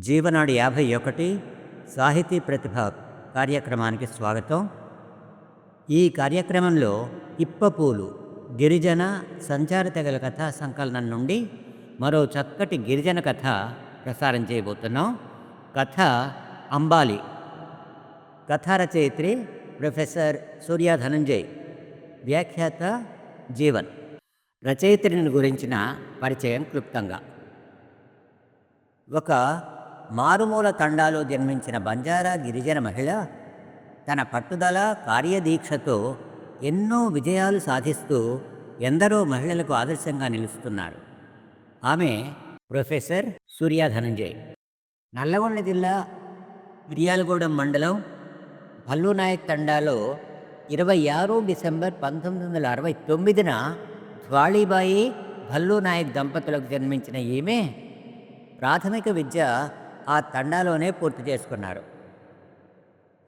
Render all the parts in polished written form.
జీవనాడు 51 సాహితీ ప్రతిభ కార్యక్రమానికి స్వాగతం. ఈ కార్యక్రమంలో ఇప్పపూలు గిరిజన సంచార తెగల కథా సంకలనం నుండి మరో చక్కటి గిరిజన కథ ప్రసారం చేయబోతున్నాం. కథ అంబాలి. కథా రచయిత్రి ప్రొఫెసర్ సూర్య ధనంజయ్, వ్యాఖ్యాత జీవన్. రచయిత్రిని గురించిన పరిచయం క్లుప్తంగా. ఒక మారుమూల తండాలో జన్మించిన బంజారా గిరిజన మహిళ తన పట్టుదల కార్యదీక్షతో ఎన్నో విజయాలు సాధిస్తూ ఎందరో మహిళలకు ఆదర్శంగా నిలుస్తున్నారు. ఆమె ప్రొఫెసర్ సూర్య ధనంజయ్. నల్లగొండ జిల్లా మిర్యాలగూడెం మండలం భల్లూనాయక్ తండాలో 26 డిసెంబర్ 1969న జ్వాళీబాయి భల్లూనాయక్ దంపతులకు జన్మించిన ఈమె ప్రాథమిక విద్య ఆ తండాలోనే పూర్తి చేసుకున్నారు.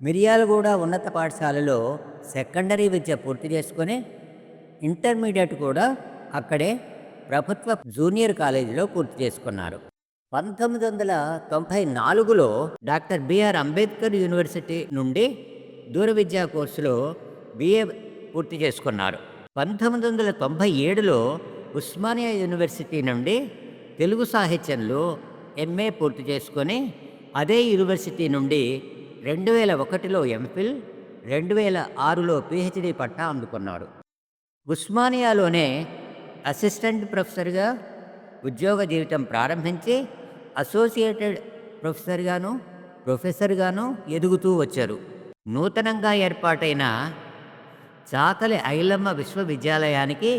మిర్యాలగూడ ఉన్నత పాఠశాలలో సెకండరీ విద్య పూర్తి చేసుకొని ఇంటర్మీడియట్ కూడా అక్కడే ప్రభుత్వ జూనియర్ కాలేజీలో పూర్తి చేసుకున్నారు. 1994లో డాక్టర్ బిఆర్ అంబేద్కర్ యూనివర్సిటీ నుండి దూర విద్యా కోర్సులో బిఏ పూర్తి చేసుకున్నారు. 1997లో ఉస్మానియా యూనివర్సిటీ నుండి తెలుగు సాహిత్యంలో ఎంఏ పూర్తి చేసుకొని అదే యూనివర్సిటీ నుండి 2001లో ఎంఫిల్, 2006లో పిహెచ్డి పట్టా అందుకున్నాడు. ఉస్మానియాలోనే అసిస్టెంట్ ప్రొఫెసర్గా ఉద్యోగ జీవితం ప్రారంభించి అసోసియేటెడ్ ప్రొఫెసర్గాను ఎదుగుతూ వచ్చారు. నూతనంగా ఏర్పాటైన చాకలి ఐలమ్మ విశ్వవిద్యాలయానికి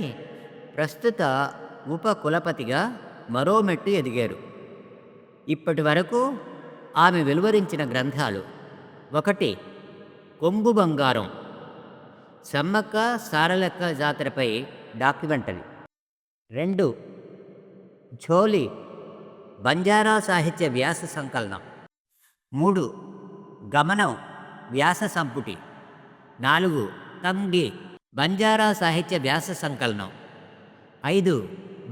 ప్రస్తుత ఉప కులపతిగా మరో మెట్టు ఎదిగారు. ఇప్పటి వరకు ఆమె వెలువరించిన గ్రంథాలు: 1 కొంగు బంగారం, సమ్మక్క సారలక్క జాతరపై డాక్యుమెంటరీ. 2 ఝోలి బంజారా సాహిత్య వ్యాస సంకలనం. 3 గమనం వ్యాస సంపుటి. 4 తంగి బంజారా సాహిత్య వ్యాస సంకలనం. 5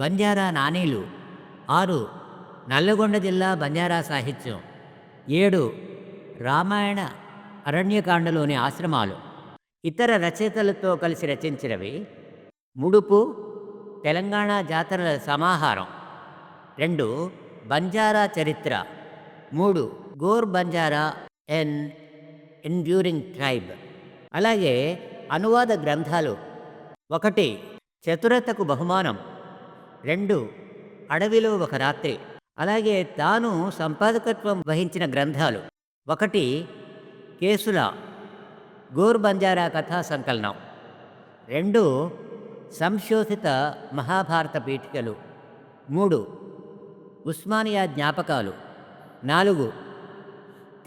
బంజారా నాణేలు. 6 నల్లగొండ జిల్లా బంజారా సాహిత్యం. 7 రామాయణ అరణ్యకాండలోని ఆశ్రమాలు. ఇతర రచయితలతో కలిసి రచించినవి: ముడుపు తెలంగాణ జాతరల సమాహారం. 2 బంజారా చరిత్ర. 3 గోర్ బంజారా ఎన్ ఎండ్యూరింగ్ ట్రైబ్. అలాగే అనువాద గ్రంథాలు: 1 చతురతకు బహుమానం, 2 అడవిలో ఒక రాత్రి. అలాగే తాను సంపాదకత్వం వహించిన గ్రంథాలు: 1 కేసుల గోర్ బంజారా కథా సంకలనం, 2 సంశోధిత మహాభారత పీఠికలు, 3 ఉస్మానియా జ్ఞాపకాలు, 4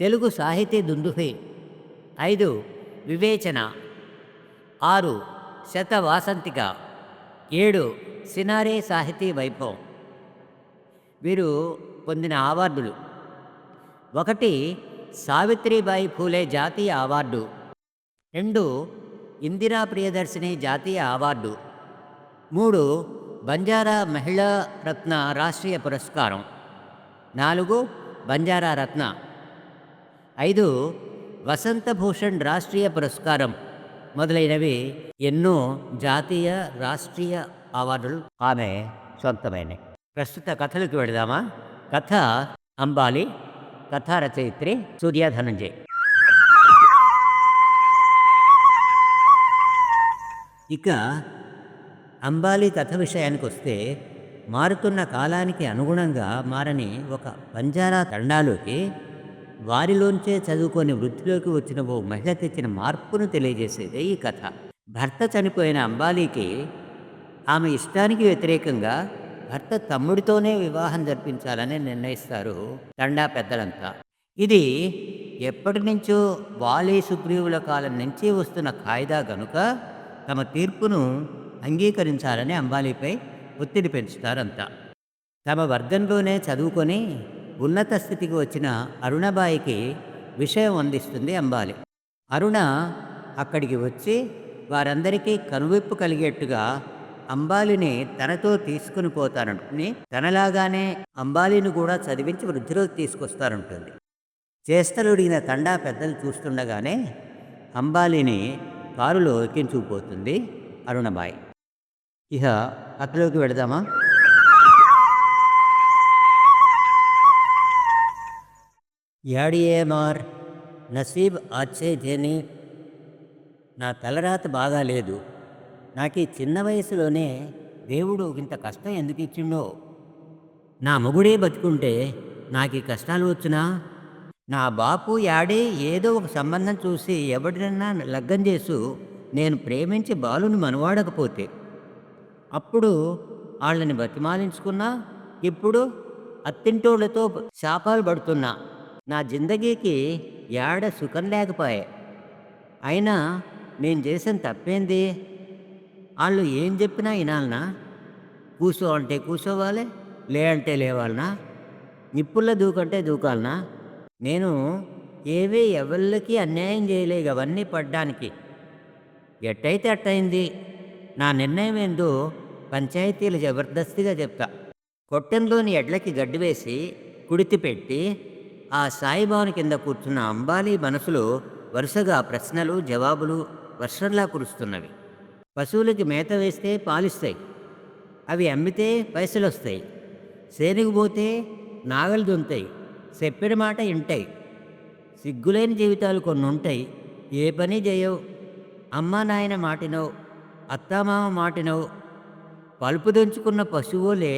తెలుగు సాహితీ దుందుభి, 5 వివేచన, 6 శతవాసంతిక, 7 సినారే సాహితీ వైభవం. వీరు పొందిన అవార్డులు: 1 సావిత్రిబాయి ఫూలే జాతీయ అవార్డు, 2 ఇందిరా ప్రియదర్శిని జాతీయ అవార్డు, 3 బంజారా మహిళా రత్న రాష్ట్రీయ పురస్కారం, 4 బంజారా రత్న, 5 వసంతభూషణ్ రాష్ట్రీయ పురస్కారం మొదలైనవి ఎన్నో జాతీయ రాష్ట్రీయ అవార్డులు ఆమె సొంతమైనవి. ప్రస్తుత కథలకు వెళదామా? కథ అంబాలి. కథా రచయిత్రి సూర్య ధనంజయ్. ఇక అంబాలి కథ విషయానికి వస్తే, మారుతున్న కాలానికి అనుగుణంగా మారని ఒక బంజారా తండాలోకి వారిలోంచే చదువుకొని వృత్తిలోకి వచ్చిన ఓ మహిళ తెచ్చిన మార్పును తెలియజేసేదే ఈ కథ. భర్త చనిపోయిన అంబాలీకి ఆమె ఇష్టానికి వ్యతిరేకంగా భర్త తమ్ముడితోనే వివాహం జరిపించాలని నిర్ణయిస్తారు తండా పెద్దలంతా. ఇది ఎప్పటి నుంచో వాలి సుగ్రీవుల కాలం నుంచి వస్తున్న కాయిదా గనుక తమ తీర్పును అంగీకరించాలని అంబాలీపై ఒత్తిడి పెంచుతారంతా. తమ వర్గంలోనే చదువుకొని ఉన్నత స్థితికి వచ్చిన అరుణబాయికి విషయం అందిస్తుంది అంబాలి. అరుణ అక్కడికి వచ్చి వారందరికీ కనువిప్పు కలిగేట్టుగా అంబాలిని తనతో తీసుకుని పోతాననుకుని తనలాగానే అంబాలిని కూడా చదివించి వృద్ధిలోకి తీసుకొస్తానంటుంది. చేష్టలుడిగిన తండా పెద్దలు చూస్తుండగానే అంబాలిని కారులో ఎక్కించుకుపోతుంది అరుణబాయి. ఇక కథలోకి వెళదామా? యాడియే మార్ నసీబ్ ఆచ్చే జేని. నా తలరాత బాగాలేదు. నాకు ఈ చిన్న వయసులోనే దేవుడు ఇంత కష్టం ఎందుకు ఇచ్చిండో. నా మొగుడే బతుకుంటే నాకు ఈ కష్టాలు వచ్చునా? నా బాపు యాడే ఏదో ఒక సంబంధం చూసి ఎవడినన్నా లగ్గం చేసు నేను ప్రేమించి బాలుని మనవాడకపోతే అప్పుడు వాళ్ళని బతిమాలించుకున్నా. ఇప్పుడు అత్తింటోళ్లతో శాపాలు పడుతున్నా. నా జిందగీకి యాడ సుఖం లేకపోయే. అయినా నేను చేసిన తప్పేంది? వాళ్ళు ఏం చెప్పినా వినాలనా? కూసో అంటే కూసోవాలి, లే అంటే లేవాలనా? నిప్పుల్లో దూకంటే దూకాలనా? నేను ఏవీ ఎవళ్ళకి అన్యాయం చేయలే అవన్నీ పడ్డానికి. ఎట్టయితే అట్టయింది. నా నిర్ణయం ఏందో పంచాయతీలు జబర్దస్తిగా చెప్తా. కొట్టంలోని ఎడ్లకి గడ్డి వేసి కుడితి పెట్టి ఆ సాయిబాబుని కింద కూర్చున్న అంబాలి మనసులో వరుసగా ప్రశ్నలు జవాబులు వర్షంలా కురుస్తున్నవి. పశువులకి మేత వేస్తే పాలిస్తాయి, అవి అమ్మితే పైసలు వస్తాయి. సేనుకు పోతే నాగలు దుంతాయి, చెప్పిన మాట వింటాయి. సిగ్గులేని జీవితాలు కొన్ని ఉంటాయి, ఏ పని చేయవు. అమ్మా నాయన మాటినవు, అత్తామామ మాటినవు. పలుపు దంచుకున్న పశువులే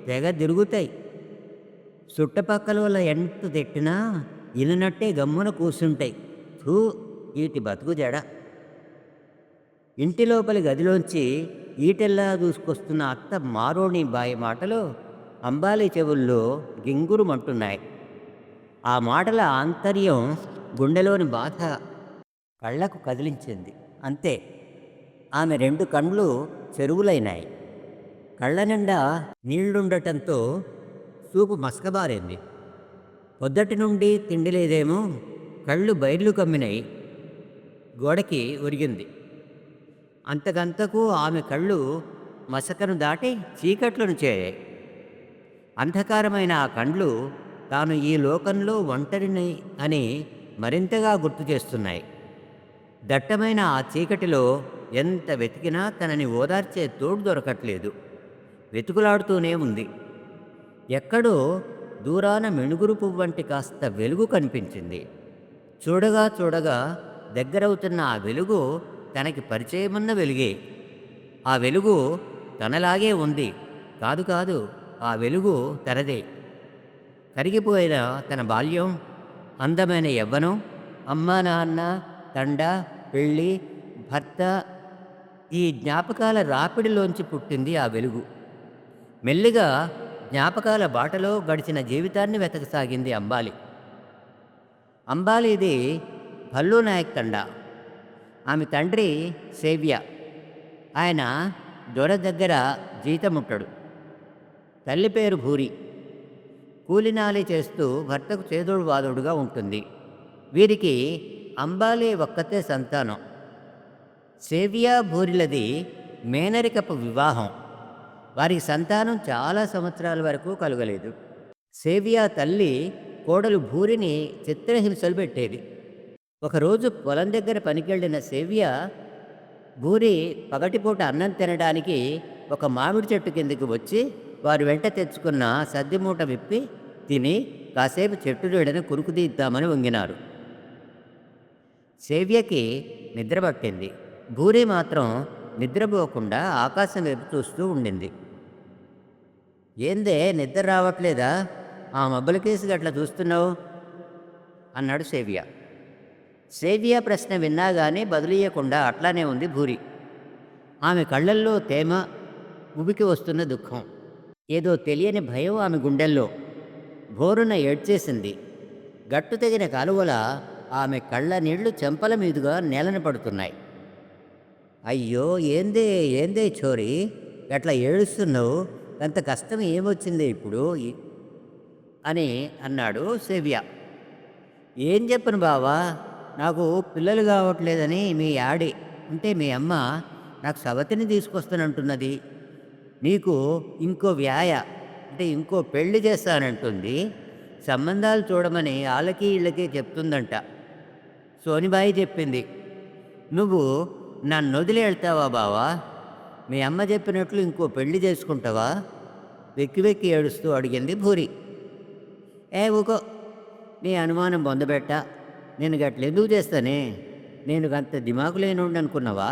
తెగ తిరుగుతాయి. చుట్టపక్కల వల్ల ఎంత తిట్టినా ఇననట్టే గమ్మున కూర్చుంటాయి. తూ వీటి బతుకు జడ. ఇంటి లోపలి గదిలోంచి ఈటెల్లా దూసుకొస్తున్న అత్త మారోణి బాయి మాటలు అంబాలి చెవుల్లో గింగురుమంటున్నాయి. ఆ మాటల ఆంతర్యం గుండెలోని బాధ కళ్ళకు కదిలించింది. అంతే, ఆమె 2 కండ్లు చెరువులైనాయి. కళ్ళ నిండా నీళ్లుండటంతో చూపు మసకబారింది. పొద్దటి నుండి తిండి లేదేమో, కళ్ళు బైర్లు కమ్మినాయి. గోడకి ఒరిగింది. అంతకంతకు ఆమె కళ్ళు మసకను దాటి చీకట్లను చేరాయి. అంధకారమైన ఆ కండ్లు తాను ఈ లోకంలో ఒంటరిని అని మరింతగా గుర్తు చేస్తున్నాయి. దట్టమైన ఆ చీకటిలో ఎంత వెతికినా తనని ఓదార్చే తోడు దొరకట్లేదు. వెతుకులాడుతూనే ఉంది. ఎక్కడో దూరాన మెణుగురు పువ్వంటి కాస్త వెలుగు కనిపించింది. చూడగా చూడగా దగ్గరవుతున్న ఆ వెలుగు తనకి పరిచయమున్న వెలుగే. ఆ వెలుగు తనలాగే ఉంది. కాదు కాదు, ఆ వెలుగు తనదే. కరిగిపోయిన తన బాల్యం, అందమైన యవ్వనం, అమ్మా నాన్న, తండ, పెళ్ళి, భర్త, ఈ జ్ఞాపకాల రాపిడిలోంచి పుట్టింది ఆ వెలుగు. మెల్లిగా జ్ఞాపకాల బాటలో గడిచిన జీవితాన్ని వెతకసాగింది అంబాలి. అంబాలిది భల్లూ నాయక్ తండా. ఆమె తండ్రి సేవ్య. ఆయన దొర దగ్గర జీతముట్టడు. తల్లి పేరు భూరి. కూలినాలి చేస్తూ భర్తకు చేదోడు వాదోడుగా ఉంటుంది. వీరికి అంబాలి ఒక్కతే సంతానం. సేవ్య భూరిలది మేనరికపు వివాహం. వారికి సంతానం చాలా సంవత్సరాల వరకు కలగలేదు. సేవ్య తల్లి కోడలు భూరిని చిత్రహింసలు పెట్టేది. ఒకరోజు పొలం దగ్గర పనికెళ్ళిన సేవ్య భూరి పగటిపూట అన్నం తినడానికి ఒక మామిడి చెట్టు కిందకి వచ్చి వారు వెంట తెచ్చుకున్న సద్దిమూట విప్పి తిని కాసేపు చెట్టు నీడని కురుకుదీద్దామని వంగినారు. సేవ్యకి నిద్ర పట్టింది. భూరి మాత్రం నిద్రపోకుండా ఆకాశం వైపు చూస్తూ ఉండింది. ఏందే నిద్ర రావట్లేదా? ఆ మబ్బుల కేసు గట్లా చూస్తున్నావు అన్నాడు సేవ్య. సేవ్య ప్రశ్న విన్నాగానే బదులియకుండా అట్లానే ఉంది భూరి. ఆమె కళ్ళల్లో తేమ, ఉబికి వస్తున్న దుఃఖం, ఏదో తెలియని భయం ఆమె గుండెల్లో. భోరున ఏడ్చేసింది. గట్టు తెగిన కాలువల ఆమె కళ్ళ నీళ్లు చెంపల మీదుగా నేలన పడుతున్నాయి. అయ్యో, ఏందే ఏందే చోరీ, గట్లా ఏడుస్తున్నావు? అంత కష్టం ఏమొచ్చింది ఇప్పుడు అని అన్నాడు సేవ్య. ఏం చెప్పను బావా, నాకు పిల్లలు కావట్లేదని మీ ఆడి అంటే మీ అమ్మ నాకు సవతిని తీసుకొస్తానంటున్నది. నీకు ఇంకో వ్యాయ అంటే ఇంకో పెళ్లి చేస్తానంటుంది. సంబంధాలు చూడమని ఆళ్ళకి ఈళ్ళకి చెప్తుందంట. సోనిబాయి చెప్పింది. నువ్వు నన్నొదిలి ఎళ్తావా బావా? మీ అమ్మ చెప్పినట్లు ఇంకో పెళ్లి చేసుకుంటావా? వెక్కి వెక్కి ఏడుస్తూ అడిగింది భూరి. ఏ ఊకో, నీ అనుమానం బొందబెట్ట. నేను గట్లెందుకు చేస్తానే? నేను గంత దిమాకు లేనోడిననుకున్నావా?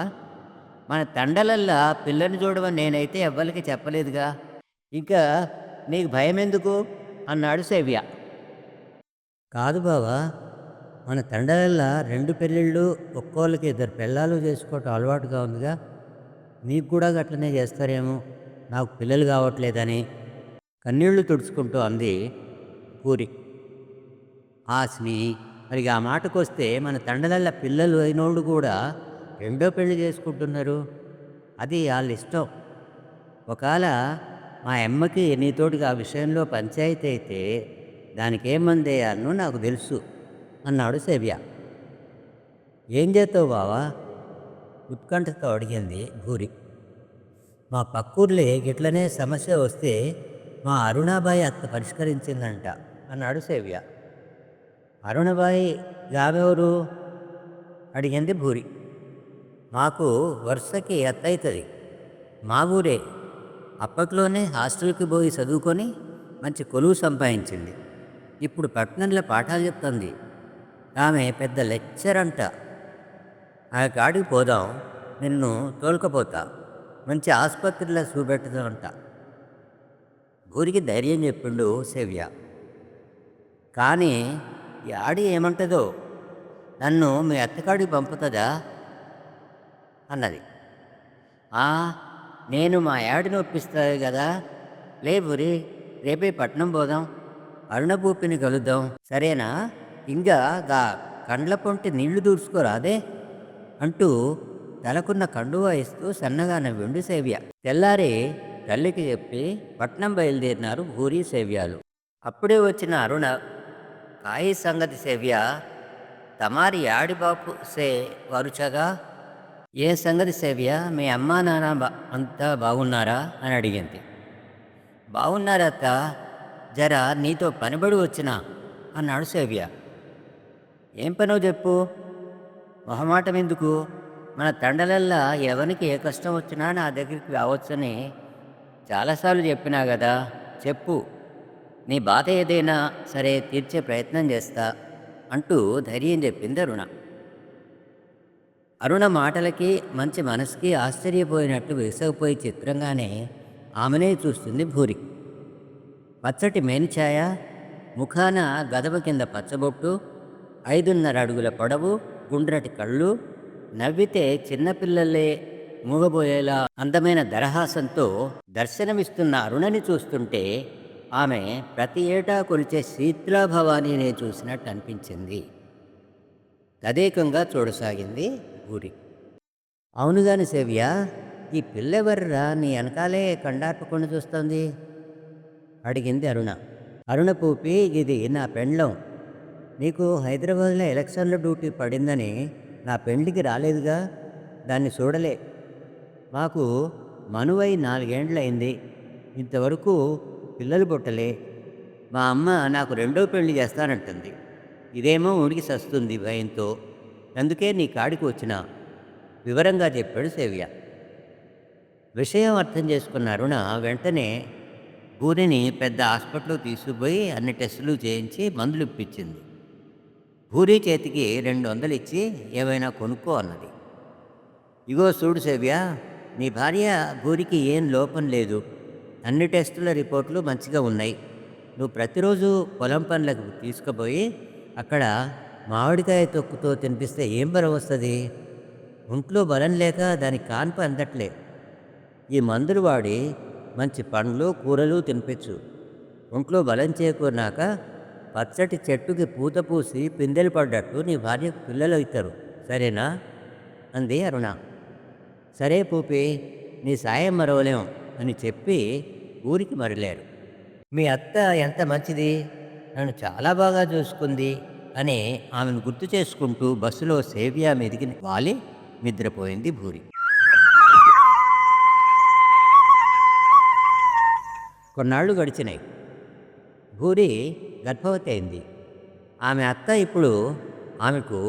మన తండలల్లా పిల్లని చూడమని నేనైతే ఎవ్వలికి చెప్పలేదుగా. ఇంకా నీకు భయమెందుకు అన్నాడు సేవ్య. కాదు బావా, మన తండలల్లా 2 పెళ్ళిళ్ళు ఒక్కోళ్ళకి 2 పెళ్ళాలు చేసుకోవటం అలవాటుగా ఉందిగా. మీకు కూడా గట్లనే చేస్తారేమో నాకు పిల్లలు కావట్లేదని కన్నీళ్లు తుడుచుకుంటూ అంది పూరి. హాసిని, మరి ఆ మాటకొస్తే మన తండలల్ల పిల్లలు అయినోళ్ళు కూడా రెండో పెళ్లి చేసుకుంటున్నారు. అది వాళ్ళ ఇష్టం. ఒకవేళ మా అమ్మకి నీతోటికి ఆ విషయంలో పంచాయతీ అయితే దానికేం మందేయాలనో నాకు తెలుసు అన్నాడు సేవ్య. ఏం చేస్తావు బావా? ఉత్కంఠతో అడిగింది భూరి. మా పక్కూర్లే గిట్లనే సమస్య వస్తే మా అరుణాబాయి అత్త పరిష్కరించిందంట అన్నాడు సేవ్య. అరుణబాయి గామెవరు అడిగింది భూరి. మాకు వరుసకి అత్త అవుతుంది. మా ఊరే. అప్పట్లోనే హాస్టల్కి పోయి చదువుకొని మంచి కొలువు సంపాదించింది. ఇప్పుడు పట్నంలో పాఠాలు చెప్తుంది. ఆమె పెద్ద లెక్చర్ అంట. ఆ కాడికి పోదాం, నిన్ను తోలుకపోతా, మంచి ఆసుపత్రిలో చూపెట్టదంట. భూరికి ధైర్యం చెప్పిండు సేవ్య. కానీ ఈ ఆడి ఏమంటుందో, నన్ను మీ అత్తకాడికి పంపుతుందా అన్నది. నేను మా యాడిని ఒప్పిస్తుంది కదా. లే బురి, రేపే పట్నం పోదాం, అరుణభూపిని కలుద్దాం, సరేనా? ఇంకా గా కండ్ల పొంటి నీళ్లు దూర్చుకోరాదే అంటూ తలకున్న కండువా ఇస్తూ సన్నగా నవ్విండు సేవ్య. తెల్లారి తల్లికి చెప్పి పట్నం బయలుదేరినారు భూరి సేవ్యాలు. అప్పుడే వచ్చిన అరుణ, కాయి సంగతి సేవ్య, తమారి యాడి బాపు సే వరుచగా. ఏ సంగతి సేవ్య, మీ అమ్మా నాన్న అంతా బాగున్నారా అని అడిగింది. బాగున్నారత్త, జర నీతో పనిబడి వచ్చినా అన్నాడు సేవ్య. ఏం పనో చెప్పు, మొహమాటం ఎందుకు? మన తండలల్లా ఎవరికి ఏ కష్టం వచ్చినా నా దగ్గరికి రావచ్చని చాలాసార్లు చెప్పినా కదా. చెప్పు, నీ బాధ ఏదైనా సరే తీర్చే ప్రయత్నం చేస్తా అంటూ ధైర్యం చెప్పింది అరుణ. అరుణ మాటలకి మంచి మనసుకి ఆశ్చర్యపోయినట్టు విసగిపోయి చిత్రంగానే ఆమెనే చూస్తుంది భూరి. పచ్చటి మేనిఛాయ, ముఖాన గదవ కింద పచ్చబొట్టు, 5.5 అడుగుల పొడవు, గుండ్రటి కళ్ళు, నవ్వితే చిన్నపిల్లలే మూగబోయేలా అందమైన దరహాసంతో దర్శనమిస్తున్న అరుణని చూస్తుంటే ఆమె ప్రతి ఏటా కొలిచే శీతలాభవానీనే చూసినట్టు అనిపించింది. తదేకంగా చూడసాగింది ఊరి. అవునుగాని సేవ్య, ఈ పిల్లెవర్రా నీ వెనకాలే కండార్పకుండా చూస్తోంది అడిగింది అరుణ. అరుణ పూపి, ఇది నా పెండ్లం. నీకు హైదరాబాద్లో ఎలక్షన్ల డ్యూటీ పడిందని నా పెండ్లికి రాలేదుగా, దాన్ని చూడలే. మాకు మనువై 4 ఏండ్లయింది, ఇంతవరకు పిల్లలు పుట్టలే. మా అమ్మ నాకు రెండో పెళ్లి చేస్తానంటుంది. ఇదేమో ఉడికి సస్తుంది భయంతో. అందుకే నీ కాడికి వచ్చిన వివరంగా చెప్పాడు సేవ్య. విషయం అర్థం చేసుకున్న అరుణ వెంటనే భూరిని పెద్ద హాస్పిటల్కి తీసుకుపోయి అన్ని టెస్టులు చేయించి మందులు ఇప్పించింది. భూరి చేతికి 200 ఇచ్చి ఏవైనా కొనుక్కో అన్నది. ఇగో చూడు సేవ్య, నీ భార్య భూరికి ఏం లోపం లేదు. అన్ని టెస్టుల రిపోర్ట్లు మంచిగా ఉన్నాయి. నువ్వు ప్రతిరోజు పొలం పనులకు తీసుకుపోయి అక్కడ మామిడికాయ తొక్కుతో తినిపిస్తే ఏం బలం వస్తుంది? ఒంట్లో బలం లేక దానికి కాన్పు అందట్లే. ఈ మందులు వాడి మంచి పండ్లు కూరలు తినిపించు. ఒంట్లో బలం చేకూరినాక పచ్చటి చెట్టుకి పూత పూసి పిందెలు పడ్డట్టు నీ భార్యకు పిల్లలు అవుతారు, సరేనా అంది అరుణ. సరే పూపి, నీ సాయం మరవలేం అని చెప్పి ఊరికి మరలేరు. మీ అత్త ఎంత మంచిది, నన్ను చాలా బాగా చూసుకుంది అని ఆమెను గుర్తు చేసుకుంటూ బస్సులో సేవ్య మీదికి వాలి నిద్రపోయింది భూరి. కొన్నాళ్ళు గడిచినాయి. భూరి గర్భవతి అయింది. ఆమె అత్త ఇప్పుడు ఆమెకు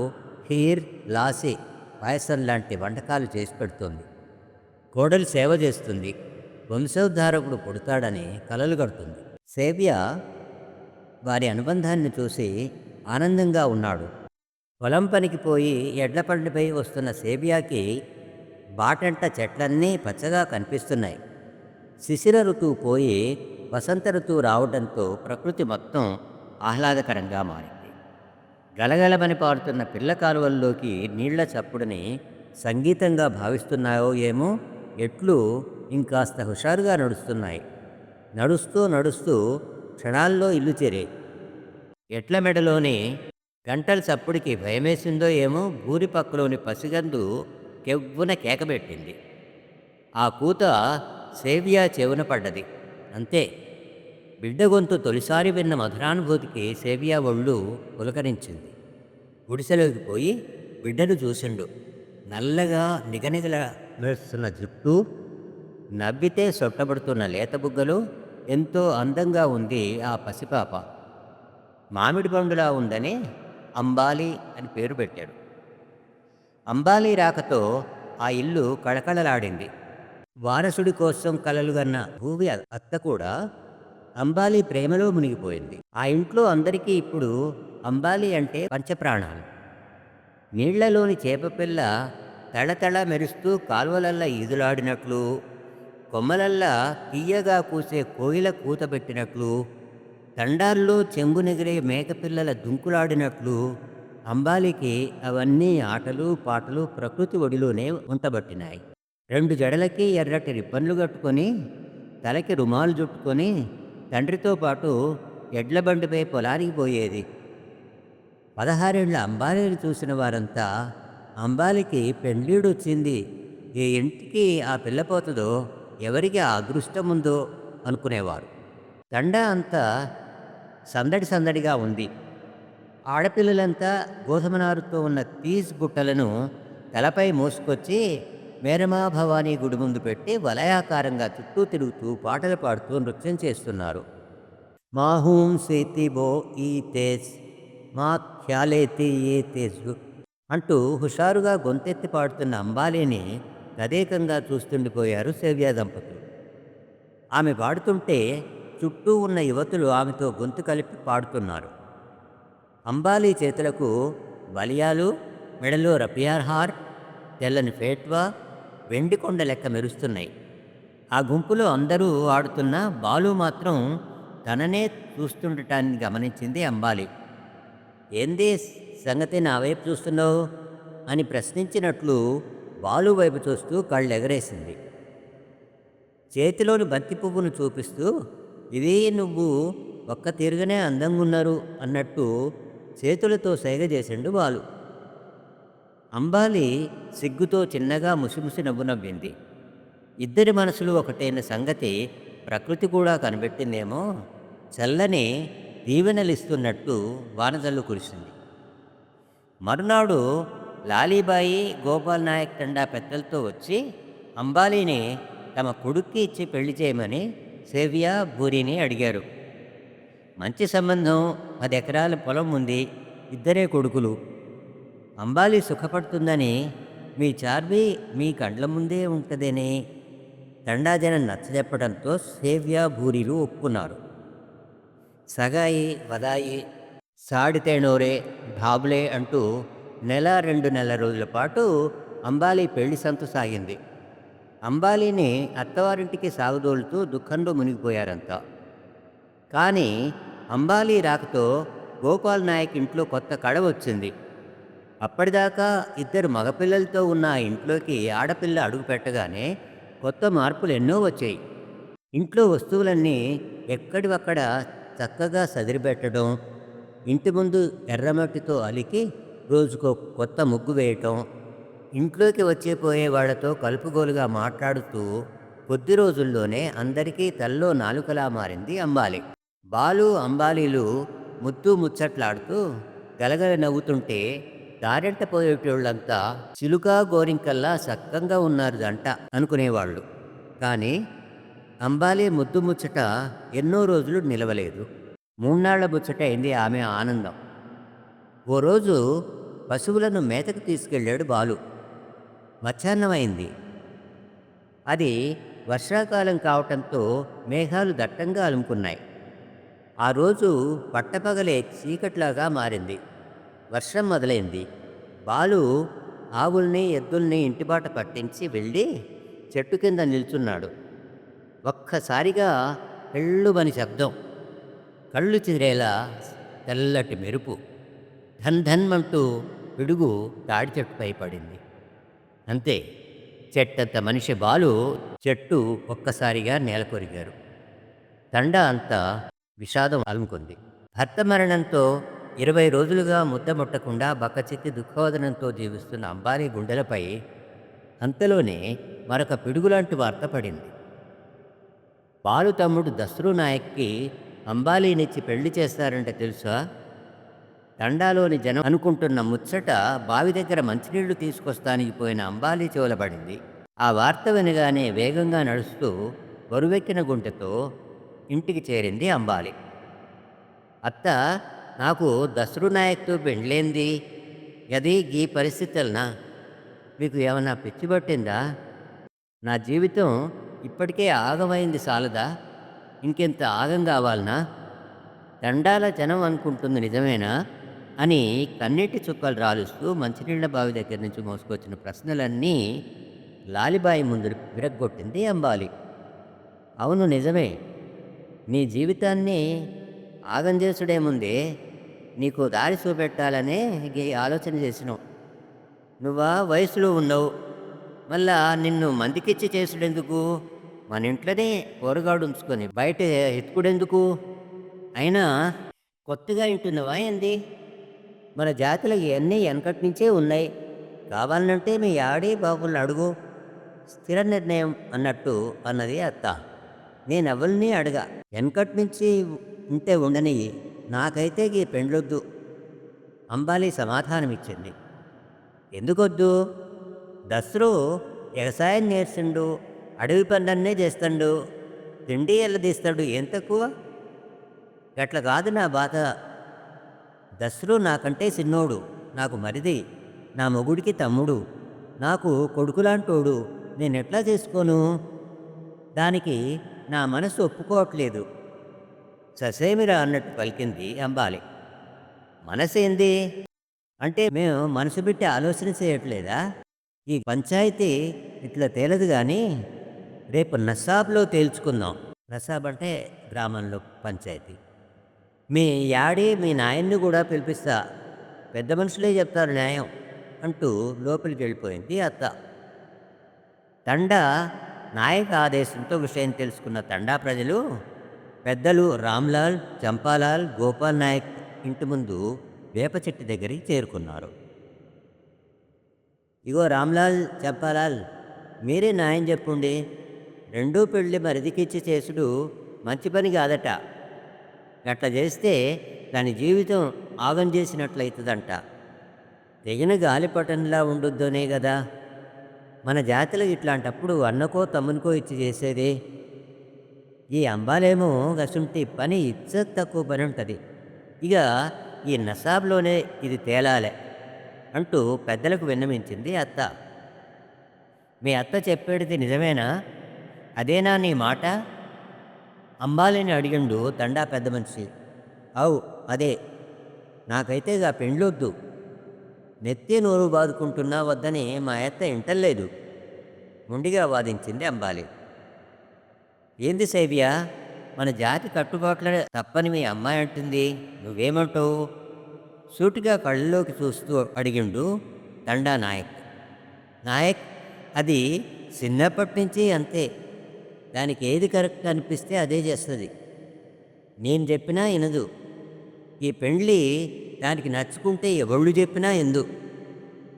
ఖీర్, లాసి, పాయసం లాంటి వంటకాలు చేసి పెడుతోంది. కోడలు సేవ చేస్తుంది. వంశోద్ధారకుడు పుడతాడని కలలు కడుతుంది. సేవ్య వారి అనుబంధాన్ని చూసి ఆనందంగా ఉన్నాడు. పొలం పనికి పోయి ఎడ్ల బండిపై వస్తున్న సేవ్యాకి బాటంట చెట్లన్నీ పచ్చగా కనిపిస్తున్నాయి. శిశిర ఋతువు పోయి వసంత ఋతువు రావడంతో ప్రకృతి మొత్తం ఆహ్లాదకరంగా మారింది. గలగలమని పారుతున్న పిల్ల కాలువల్లోకి నీళ్ల చప్పుడుని సంగీతంగా భావిస్తున్నాయో ఏమో ఎట్లు ఇంకాస్త హుషారుగా నడుస్తున్నాయి. నడుస్తూ నడుస్తూ క్షణాల్లో ఇల్లు చేరే. ఎట్ల మెడలోని గంటల చప్పుడికి భయమేసిందో ఏమో భూరి పక్కలోని పసిగందు కెవ్వున కేకబెట్టింది. ఆ కూత సేవ్య చెవున పడ్డది. అంతే. బిడ్డ గొంతు తొలిసారి విన్న మధురానుభూతికి సేవ్య ఒళ్ళు పులకరించింది. గుడిసెలోకి పోయి బిడ్డను చూసిండు. నల్లగా నిగనిగల మెరుస్తున్న జుట్టు, నవ్వితే సొట్టబడుతున్న లేత బుగ్గలు, ఎంతో అందంగా ఉంది ఆ పసిపాప. మామిడి పండులా ఉందని అంబాలి అని పేరు పెట్టాడు. అంబాలి రాకతో ఆ ఇల్లు కళకళలాడింది. వారసుడి కోసం కలలుగన్న భూవి అత్త కూడా అంబాలి ప్రేమలో మునిగిపోయింది. ఆ ఇంట్లో అందరికీ ఇప్పుడు అంబాలి అంటే పంచప్రాణాలు. నీళ్లలోని చేపపిల్ల తళతళ మెరుస్తూ కాలువలల్లా ఈదులాడినట్లు, కొమ్మలల్లా తీయగా కూసే కోయిల కూతబెట్టినట్లు, తండాల్లో చెంగునెగిరే మేకపిల్లల దుంకులాడినట్లు అంబాలికి అవన్నీ ఆటలు పాటలు ప్రకృతి ఒడిలోనే ఉంటబట్టినాయి. 2 జడలకి ఎర్రటి రిబ్బన్లు కట్టుకొని, తలకి రుమాలు చుట్టుకొని తండ్రితో పాటు ఎడ్ల బండిపై పొలానికి పోయేది. 16 ఏళ్ల అంబాలిని చూసిన వారంతా అంబాలికి పెండ్లీడొచ్చింది, ఏ ఇంటికి ఆ పిల్ల పోతుందో, ఎవరికి ఆ అదృష్టముందో అనుకునేవారు. తండా అంతా సందడి సందడిగా ఉంది. ఆడపిల్లలంతా గోధుమనారుతో ఉన్న తీస్ బుట్టలను తలపై మోసుకొచ్చి మేరమా భవానీ గుడి ముందు పెట్టి వలయాకారంగా చుట్టూ తిరుగుతూ పాటలు పాడుతూ నృత్యం చేస్తున్నారు. మాహూం సేతి బో ఈ తేజ్, మా ఖ్యాలేతి ఏ తేజు అంటూ హుషారుగా గొంతెత్తి పాడుతున్న అంబాలిని తదేకంగా చూస్తుండిపోయారు సేవ్య దంపతులు. ఆమె పాడుతుంటే చుట్టూ ఉన్న యువతులు ఆమెతో గొంతు కలిపి పాడుతున్నారు. అంబాలి చేతులకు బలియాలు, మెడలో రపియార్ హార్, తెల్లని ఫేట్వా, వెండి కొండ లెక్క మెరుస్తున్నాయి. ఆ గుంపులో అందరూ ఆడుతున్న బాలు మాత్రం తననే చూస్తుండటాన్ని గమనించింది అంబాలి. ఏంది సంగతి నా వైపు చూస్తున్నావు అని ప్రశ్నించినట్లు బాలు వైపు చూస్తూ కళ్ళెగరేసింది. చేతిలోని బంతి పువ్వును చూపిస్తూ, ఇది నువ్వు ఒక్క తీరుగానే అందంగా ఉన్నారు అన్నట్టు చేతులతో సైగ చేసిండు బాలు. అంబాలి సిగ్గుతో చిన్నగా ముసిముసి నవ్వు నవ్వింది. ఇద్దరి మనసులు ఒకటైన సంగతి ప్రకృతి కూడా కనిపెట్టిందేమో. చల్లని దీవెనలిస్తున్నట్టు వానజల్లు కురిసింది. మరునాడు లాలీబాయి, గోపాల్ నాయక్ తండా పెద్దలతో వచ్చి అంబాలిని తమ కొడుక్కి ఇచ్చి పెళ్లి చేయమని సేవ్య, భూరిని అడిగారు. మంచి సంబంధం, 10 ఎకరాల పొలం ఉంది, ఇద్దరే కొడుకులు. అంబాలి సుఖపడుతుందని మీ చార్మి మీ కండ్ల ముందే ఉంటుందని తండాజనం నచ్చజెప్పడంతో సేవ్య, భూరిలు ఒప్పుకున్నారు. సగాయి, వదాయి, సాడితేనోరే, ఢాబ్లే అంటూ 1-2 నెలల రోజుల పాటు అంబాలి పెళ్లి సంతు సాగింది. అంబాలిని అత్తవారింటికి సాగుదోలుతూ దుఃఖంలో మునిగిపోయారంతా. కానీ అంబాలి రాకతో గోపాల్ నాయక్ ఇంట్లో కొత్త కళ వచ్చింది. అప్పటిదాకా 2 మగపిల్లలతో ఉన్న ఆ ఇంట్లోకి ఆడపిల్ల అడుగు పెట్టగానే కొత్త మార్పులు ఎన్నో వచ్చాయి. ఇంట్లో వస్తువులన్నీ ఎక్కడివక్కడ చక్కగా సదిరిపెట్టడం, ఇంటి ముందు ఎర్రమట్టితో అలికి రోజుకో కొత్త ముగ్గు వేయటం, ఇంట్లోకి వచ్చేపోయే వాళ్లతో కలుపుగోలుగా మాట్లాడుతూ కొద్ది రోజుల్లోనే అందరికీ తల్లో నాలుకలా మారింది అంబాలి. బాలు, అంబాలీలు ముద్దు ముచ్చట్లాడుతూ గలగల నవ్వుతుంటే దారెంట పోయేటోళ్ళంతా చిలుక గోరింకల్లా సక్కంగా ఉన్నారు జంట అనుకునేవాళ్ళు. కానీ అంబాలి ముద్దు ముచ్చట ఎన్నో రోజులు నిలవలేదు. మూన్నాళ్ల ముచ్చట అయింది ఆమె ఆనందం. ఓ రోజు పశువులను మేతకు తీసుకెళ్ళాడు బాలు. మధ్యాహ్నమైంది. అది వర్షాకాలం కావటంతో మేఘాలు దట్టంగా అలుముకున్నాయి. ఆ రోజు పట్టపగలే చీకట్లాగా మారింది. వర్షం మొదలైంది. బాలు ఆవుల్ని ఎద్దుల్ని ఇంటిబాట పట్టించి వెళ్ళి చెట్టు కింద నిల్చున్నాడు. ఒక్కసారిగా పెళ్ళుమని శబ్దం, కళ్ళు చెదిరేలా తెల్లటి మెరుపు, ధన్ ధన్మంటూ పిడుగు తాడి చెట్టుపై పడింది. అంతే, చెట్టంత మనిషి బాలు చెట్టు ఒక్కసారిగా నేల కొరిగారు. తండా అంతా విషాదం అలుముకుంది. భర్త మరణంతో 20 రోజులుగా ముద్ద ముట్టకుండా బక్కచిత్తి దుఃఖోదనంతో జీవిస్తున్న అంబానీ గుండెలపై అంతలోనే మరొక పిడుగులాంటి వార్త పడింది. బాలు తమ్ముడు దస్రు నాయక్కి అంబాలీనిచ్చి పెళ్లి చేస్తారంటే తెలుసా? తండాలోని జనం అనుకుంటున్న ముచ్చట బావి దగ్గర మంచినీళ్లు తీసుకొస్తానికి పోయిన అంబాలి చెవులబడింది. ఆ వార్త వినగానే వేగంగా నడుస్తూ బరువెక్కిన గుంటెతో ఇంటికి చేరింది అంబాలి. అత్త, నాకు దస్రు నాయక్తో పెండ్లేంది? గది గీ పరిస్థితులనా? మీకు ఏమన్నా పిచ్చి పట్టిందా? నా జీవితం ఇప్పటికే ఆగమైంది సాలదా? ఇంకెంత ఆగం కావాలనా? దండాల జనం అనుకుంటుంది నిజమేనా అని కన్నీటి చుక్కలు రాలుస్తూ మంచినీళ్ల బావి దగ్గర నుంచి మోసుకొచ్చిన ప్రశ్నలన్నీ లాలిబాయి ముందు విరగ్గొట్టింది అంబాలి. అవును, నిజమే. నీ జీవితాన్ని ఆగం చేసుడేముంది? నీకు దారి చూపెట్టాలనే ఈ ఆలోచన చేసినావు. నువ్వా వయసులో ఉన్నావు, మళ్ళా నిన్ను మందికిచ్చి చేసుడెందుకు? మన ఇంట్లోనే కూరగాడు ఉంచుకొని బయట ఎత్తుకుడెందుకు? అయినా కొత్తగా వింటున్నావా ఏంది? మన జాతిలో ఇవన్నీ వెనకటి నుంచే ఉన్నాయి. కావాలంటే మీ ఆడి బాబుల్ని అడుగు. స్థిర నిర్ణయం అన్నట్టు అన్నది అత్త. నేనెవరిని అడగా. వెనకటి నుంచి ఉంటే ఉండని, నాకైతే ఈ పెండ్లొద్దు. అంబాలి సమాధానమిచ్చింది. ఎందుకొద్దు? దస్రు వ్యవసాయం నేర్చిండు, అడవి పనులన్నీ చేస్తాడు, తిండి ఎల్లదీస్తాడు, ఏం తక్కువ? గట్ల కాదు నా బాధ. దస్రు నాకంటే చిన్నోడు, నాకు మరిది, నా మొగుడికి తమ్ముడు, నాకు కొడుకులాంటోడు. నేనెట్లా చేసుకోను? దానికి నా మనసు ఒప్పుకోవట్లేదు. ససేమిరా అన్నట్టు పలికింది అంబాలి. మనసేంది అంటే మేము మనసు పెట్టి ఆలోచన చేయట్లేదా? ఈ పంచాయతీ ఇట్లా తేలదు కానీ రేపు నసాబ్లో తేల్చుకుందాం. నసాబ్ అంటే గ్రామంలో పంచాయతీ. మీ యాడి మీ నాయన్ని కూడా పిలిపిస్తా, పెద్ద మనుషులే చెప్తారు న్యాయం అంటూ లోపలికి వెళ్ళిపోయింది అత్త. తండా నాయక ఆదేశంతో విషయం తెలుసుకున్న తండా ప్రజలు, పెద్దలు రామ్లాల్, చంపాలాల్, గోపాల్ నాయక్ ఇంటి ముందు వేప చెట్టు దగ్గరికి చేరుకున్నారు. ఇగో రామ్లాల్, చంపాలాల్, మీరే న్యాయం చెప్పుండి. రెండూ పెళ్ళి మరిదికిచ్చి చేసుడు మంచి పని కాదట. గట్ల చేస్తే దాని జీవితం ఆగం చేసినట్లయితుందంట. తెగిన గాలిపటంలా ఉండుద్దోనే కదా మన జాతిలో ఇట్లాంటప్పుడు అన్నకో తమ్మునికో ఇచ్చి చేసేది. ఈ అంబాలేమో గసుంటి పని ఇజ్జత్ తక్కువ పని ఉంటుంది. ఇక ఈ నసాబ్లోనే ఇది తేలాలే అంటూ పెద్దలకు విన్నవించింది అత్త. మీ అత్త చెప్పేది నిజమేనా? అదేనా నీ మాట? అంబాలిని అడిగిండు తండా పెద్ద మనిషి. అవు, అదే. నాకైతే ఇక పెండ్లొద్దు. నెత్తి నోరు బాదుకుంటున్నా వద్దని మా అత్త ఇంటలేదు మొండిగా వాదించింది అంబాలి. ఏంది సైవ్య, మన జాతి కట్టుబాట్ల తప్పని మీ అమ్మాయి అంటుంది, నువ్వేమంటావు? సూటిగా కళ్ళలోకి చూస్తూ అడిగిండు తండా నాయక్. నాయక్, అది చిన్నప్పటి నుంచి అంతే. దానికి ఏది కరెక్ట్ అనిపిస్తే అదే చేస్తుంది. నేను చెప్పినా వినదు. ఈ పెండ్లి దానికి నచ్చుకుంటే ఎవళ్ళు చెప్పినా ఎందు.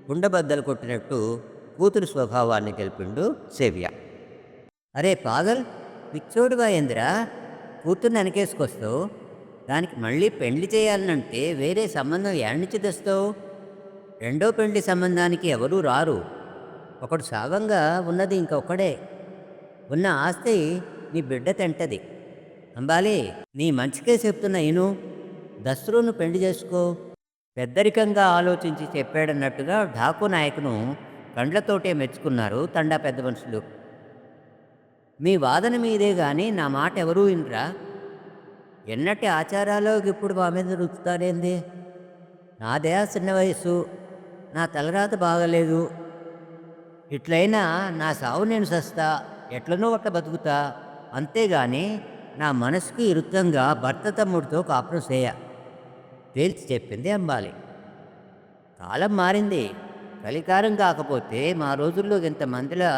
కుండబద్దలు కొట్టినట్టు కూతురు స్వభావాన్ని తెలిపిండు సేవ్య. అరే పాగల్, పిచ్చోడుగా ఏందిరా కూతుర్ని వెనకేసుకొస్తావు? దానికి మళ్ళీ పెండ్లి చేయాలనంటే వేరే సంబంధం ఏడ్నుంచి తెస్తావు? రెండో పెండ్లి సంబంధానికి ఎవరూ రారు. ఒకడు సాగంగా ఉన్నది ఇంకొకడే. ఉన్న ఆస్తి నీ బిడ్డ తింటది. అంబాలి, నీ మంచికే చెప్తున్నా ఇను. దస్రును పెళ్లి చేసుకో. పెద్దరికంగా ఆలోచించి చెప్పాడన్నట్టుగా ఢాకు నాయకును కండ్లతోటే మెచ్చుకున్నారు తండా పెద్ద మనుషులు. మీ వాదన మీదే గాని నా మాట ఎవరూ వినరా? ఎన్నటి ఆచారాలో ఇప్పుడు మా మీద రుచుతారేంది? నాదే చిన్న వయస్సు, నా తలరాత బాగలేదు. ఇట్లయినా నా సావు నేను సస్తా, ఎట్లనో అట్ల బతుకుతా. అంతేగాని నా మనసుకి విరుద్ధంగా భర్త తమ్ముడితో కాపురం చేయ, తేల్చి చెప్పింది అంబాలి. కాలం మారింది. కలికాలం కాకపోతే మా రోజుల్లో ఇంతమందిలా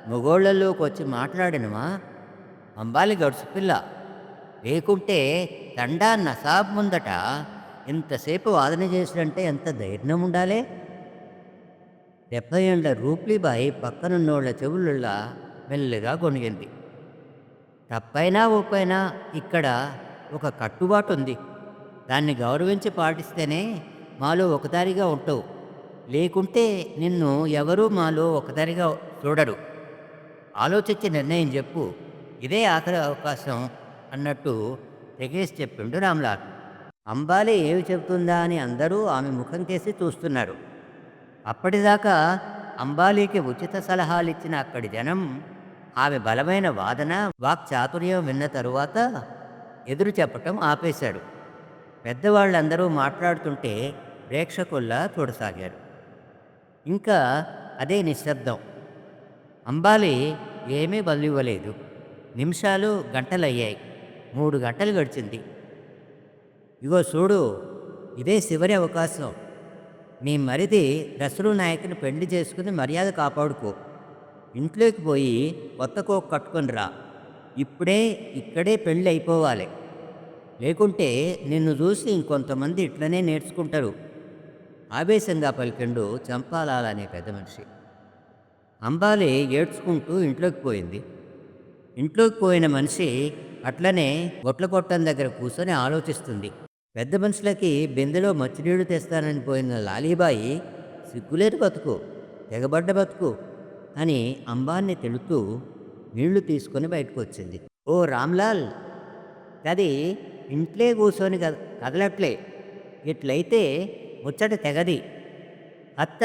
మొగోళ్లలోకి వచ్చి మాట్లాడినమా? అంబాలి గడుసుపిల్ల. లేకుంటే తండా నసాబ్ ముందట ఇంతసేపు వాదన చేసినంటే ఎంత ధైర్యం ఉండాలి? 70 ఏండ్ల రూప్లీబాయి పక్కనున్నోళ్ల చెవులల్లా మెల్లగా గొనిగింది. తప్పైనా ఒప్పైనా ఇక్కడ ఒక కట్టుబాటు ఉంది. దాన్ని గౌరవించి పాటిస్తేనే మాలో ఒకదారిగా ఉంటావు. లేకుంటే నిన్ను ఎవరూ మాలో ఒకదారిగా చూడరు. ఆలోచించి నిర్ణయం చెప్పు. ఇదే ఆఖరి అవకాశం అన్నట్టు తెగేసి చెప్పిండు రామ్లాల్. అంబాలి ఏమి చెబుతుందా అని అందరూ ఆమె ముఖం కేసి చూస్తున్నారు. అప్పటిదాకా అంబాలీకి ఉచిత సలహాలిచ్చిన అక్కడి జనం ఆమె బలమైన వాదన, వాక్చాతుర్యం విన్న తరువాత ఎదురు చెప్పటం ఆపేశాడు. పెద్దవాళ్ళందరూ మాట్లాడుతుంటే ప్రేక్షకుల్లా చూడసాగారు. ఇంకా అదే నిశ్శబ్దం. అంబాలి ఏమీ బదులివ్వలేదు. నిమిషాలు గంటలయ్యాయి. 3 గంటలు గడిచింది. ఇగో చూడు, ఇదే చివరి అవకాశం. నీ మరిది దసరు నాయకుని పెళ్లి చేసుకుని మర్యాద కాపాడుకో. ఇంట్లోకి పోయి కొత్త కోక్ కట్టుకొని రా. ఇప్పుడే ఇక్కడే పెళ్ళి అయిపోవాలి. లేకుంటే నిన్ను చూసి ఇంకొంతమంది ఇట్లనే నేర్చుకుంటారు. ఆవేశంగా పలికిండు చంపాలాల్ అనే పెద్ద మనిషి. అంబాలి ఏడ్చుకుంటూ ఇంట్లోకి పోయింది. ఇంట్లోకి పోయిన మనిషి అట్లనే గొట్ల కొట్టం దగ్గర కూర్చొని ఆలోచిస్తుంది. పెద్ద మనుషులకి బిందెలో మంచినీళ్లు తెస్తానని పోయిన లాలీబాయి సిగ్గులేని బతుకు, తెగబడ్డ బతుకు అని అంబాన్ని తిడుతూ నీళ్లు తీసుకొని బయటకు వచ్చింది. ఓ రామ్లాల్, గది ఇంట్లే కూర్చొని కదలట్లే. ఇట్లయితే ముచ్చట తెగది. అత్త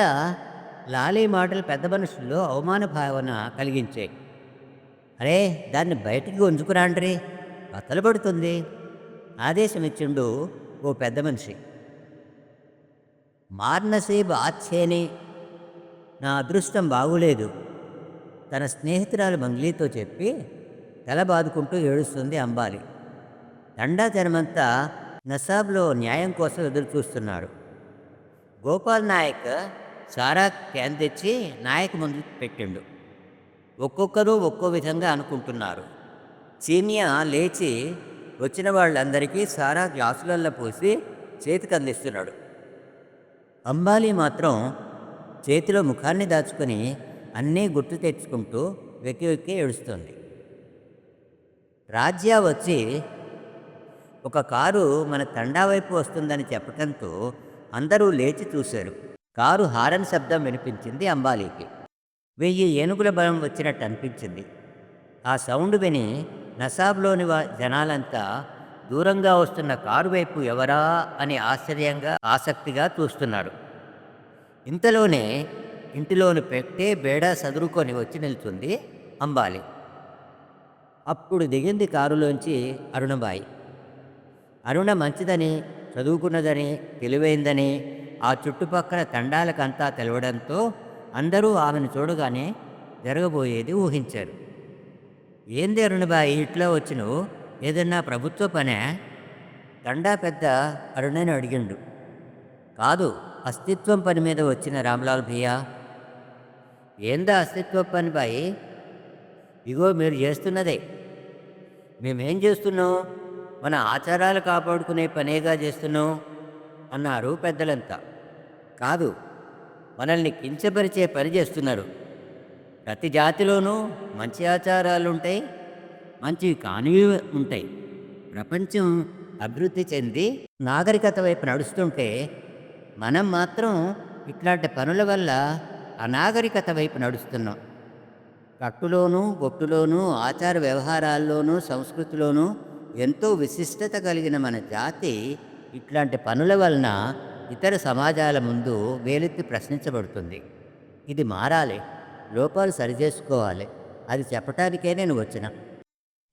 లాలీ మాటలు పెద్ద మనుషుల్లో అవమాన భావన కలిగించాయి. అరే, దాన్ని బయటికి ఉంచుకురాండ్రి, బతలు పడుతుంది ఆదేశం ఇచ్చిండు ఓ పెద్ద మనిషి. మార్నసీబ్ ఆచ్చేని, నా అదృష్టం బాగులేదు, తన స్నేహితురాలు మంగ్లీతో చెప్పి తల బాదుకుంటూ ఏడుస్తుంది అంబాలి. తండా జనమంతా నసాబ్లో న్యాయం కోసం ఎదురు చూస్తున్నాడు. గోపాల్ నాయక్ సారా క్యాన్ తెచ్చి నాయక్ ముందు పెట్టిండు. ఒక్కొక్కరు ఒక్కో విధంగా అనుకుంటున్నారు. సీనియా లేచి వచ్చిన వాళ్ళందరికీ సారా గ్లాసులల్లో పోసి చేతికి అందిస్తున్నాడు. అంబాలి మాత్రం చేతిలో ముఖాన్ని దాచుకొని అన్నీ గుర్తు తెచ్చుకుంటూ వెక్కి వెక్కి ఏడుస్తుంది. రాజ్య వచ్చి ఒక కారు మన తండా వైపు వస్తుందని చెప్పటంతో అందరూ లేచి చూశారు. కారు హారన్ శబ్దం వినిపించింది అంబాలీకి. 1000 ఏనుగుల బలం వచ్చినట్టు అనిపించింది. ఆ సౌండ్ విని నసాబ్లోని జనాలంతా దూరంగా వస్తున్న కారు వైపు ఎవరా అని ఆశ్చర్యంగా, ఆసక్తిగా చూస్తున్నారు. ఇంతలోనే ఇంటిలోని పెట్టే బేడా సదురుకొని వచ్చి నిల్చుంది అంబాలి. అప్పుడు దిగింది కారులోంచి అరుణబాయి. అరుణ మంచిదని, చదువుకున్నదని, తెలివైందని ఆ చుట్టుపక్కల తండాలకంతా తెలవడంతో అందరూ ఆమెను చూడగానే జరగబోయేది ఊహించారు. ఏంది అరుణబాయి ఇట్లా వచ్చినవు? ఏదన్నా ప్రభుత్వ పనే? తండా పెద్ద అరుణని అడిగిండు. కాదు, అస్తిత్వం పని మీద వచ్చిన రామ్లాల్ భయ్యా. ఏందా అస్తిత్వ పని బాయి? ఇగో మీరు చేస్తున్నదే. మేమేం చేస్తున్నాం? మన ఆచారాలు కాపాడుకునే పనేగా చేస్తున్నాం అన్నారు పెద్దలంతా. కాదు, మనల్ని కించపరిచే పని చేస్తున్నారు. ప్రతి జాతిలోనూ మంచి ఆచారాలుంటాయి, మంచివి కానివి ఉంటాయి. ప్రపంచం అభివృద్ధి చెంది నాగరికత వైపు నడుస్తుంటే మనం మాత్రం ఇట్లాంటి పనుల వల్ల అనాగరికత వైపు నడుస్తున్నాం. కట్టులోనూ బొట్టులోనూ ఆచార వ్యవహారాల్లోనూ సంస్కృతిలోనూ ఎంతో విశిష్టత కలిగిన మన జాతి ఇట్లాంటి పనుల వలన ఇతర సమాజాల ముందు వేలెత్తి ప్రశ్నించబడుతుంది. ఇది మారాలి, లోపాలు సరిచేసుకోవాలి, అది చెప్పటానికే నేను వచ్చిన.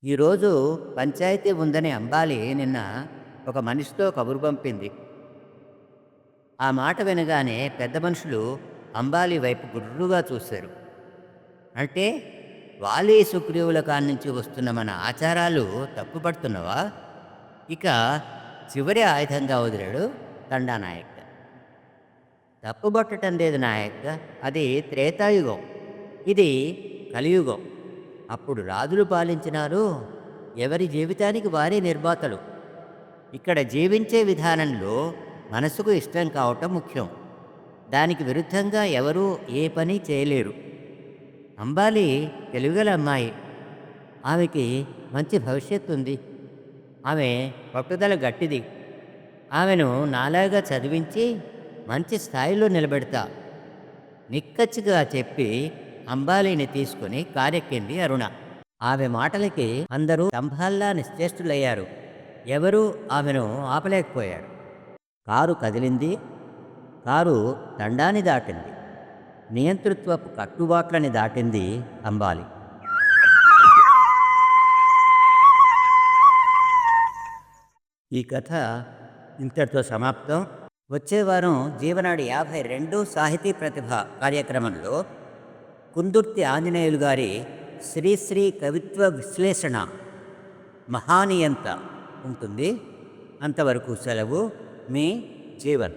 ఈరోజు పంచాయతీ ఉందని అంబాలి నిన్న ఒక మనిషితో కబురు పంపింది. ఆ మాట వినగానే పెద్ద మనుషులు అంబాలి వైపు గుర్రుగా చూశారు. అంటే వాలి సుగ్రీవుల కాన్నించి వస్తున్న మన ఆచారాలు తప్పుపడుతున్నవా? ఇక చివరి ఆయుధంగా వదిలాడు దండానాయక్. తప్పుబట్టటం లేదు నాయక్, అది త్రేతాయుగం, ఇది కలియుగం. అప్పుడు రాజులు పాలించినారు, ఎవరి జీవితానికి వారే నిర్మాతలు. ఇక్కడ జీవించే విధానంలో మనసుకు ఇష్టం కావటం ముఖ్యం. దానికి విరుద్ధంగా ఎవరూ ఏ పని చేయలేరు. అంబాలి తెలివిగల అమ్మాయి, ఆమెకి మంచి భవిష్యత్తు ఉంది. ఆమె పట్టుదల గట్టిది. ఆమెను నాలాగా చదివించి మంచి స్థాయిలో నిలబెడతా. నిక్కచ్చిగా చెప్పి అంబాలిని తీసుకుని కారెక్కింది అరుణ. ఆమె మాటలకి అందరూ స్తంభాల్లా నిశ్చేష్టులయ్యారు. ఎవరూ ఆమెను ఆపలేకపోయారు. కారు కదిలింది. కారు దండాన్ని దాటింది. నియంతృత్వపు కట్టుబాట్లని దాటింది అంబాలి. ఈ కథ ఇంతటితో సమాప్తం. వచ్చే వారం జీవనాడి 52 సాహితీ ప్రతిభ కార్యక్రమంలో కుందుర్తి ఆంజనేయులు గారి శ్రీశ్రీ కవిత్వ విశ్లేషణ మహానియంత ఉంటుంది. అంతవరకు సెలవు. మీ జీవన్.